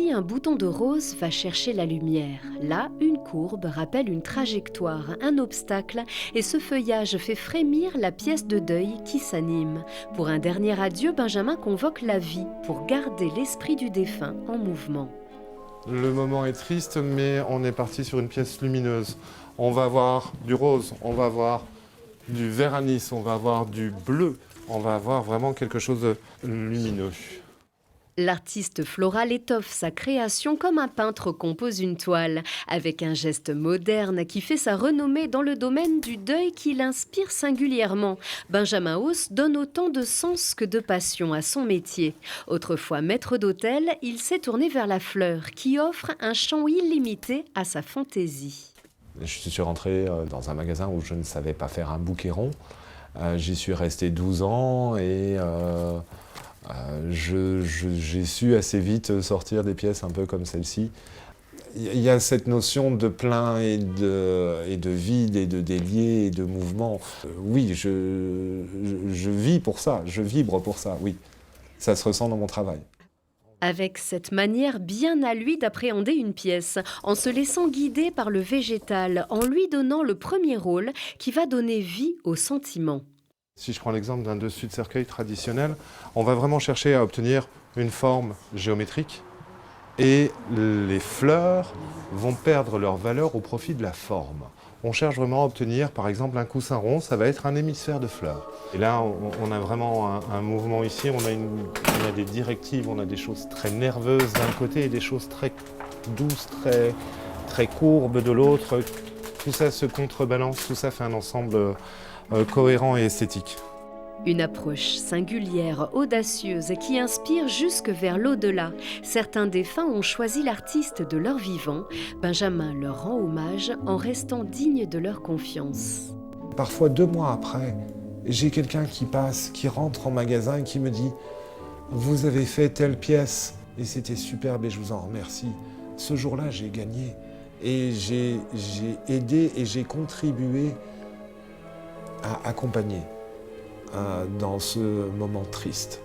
Ici, un bouton de rose va chercher la lumière. Là, une courbe rappelle une trajectoire, un obstacle, et ce feuillage fait frémir la pièce de deuil qui s'anime. Pour un dernier adieu, Benjamin convoque la vie pour garder l'esprit du défunt en mouvement. Le moment est triste, mais on est parti sur une pièce lumineuse. On va avoir du rose, on va avoir du vert anis, on va avoir du bleu. On va avoir vraiment quelque chose de lumineux. L'artiste floral étoffe sa création comme un peintre compose une toile, avec un geste moderne qui fait sa renommée dans le domaine du deuil qui l'inspire singulièrement. Benjamin Hauss donne autant de sens que de passion à son métier. Autrefois maître d'hôtel, il s'est tourné vers la fleur, qui offre un champ illimité à sa fantaisie. Je suis rentré dans un magasin où je ne savais pas faire un bouquet rond. J'y suis resté 12 ans et j'ai su assez vite sortir des pièces un peu comme celle-ci. Il y a cette notion de plein et de vide et de délié et de mouvement. Oui, je vis pour ça, je vibre pour ça, oui. Ça se ressent dans mon travail. Avec cette manière bien à lui d'appréhender une pièce, en se laissant guider par le végétal, en lui donnant le premier rôle qui va donner vie au sentiment. Si je prends l'exemple d'un dessus de cercueil traditionnel, on va vraiment chercher à obtenir une forme géométrique et les fleurs vont perdre leur valeur au profit de la forme. On cherche vraiment à obtenir, par exemple, un coussin rond, ça va être un hémisphère de fleurs. Et là, on a vraiment un mouvement ici, on a des directives, on a des choses très nerveuses d'un côté et des choses très douces, très courbes de l'autre. Tout ça se contrebalance, tout ça fait un ensemble cohérent et esthétique. Une approche singulière, audacieuse, qui inspire jusque vers l'au-delà. Certains défunts ont choisi l'artiste de leur vivant. Benjamin leur rend hommage en restant digne de leur confiance. Parfois 2 mois après, j'ai quelqu'un qui passe, qui rentre en magasin et qui me dit « Vous avez fait telle pièce et c'était superbe et je vous en remercie. Ce jour-là, j'ai gagné et j'ai aidé et j'ai contribué à accompagner dans ce moment triste. »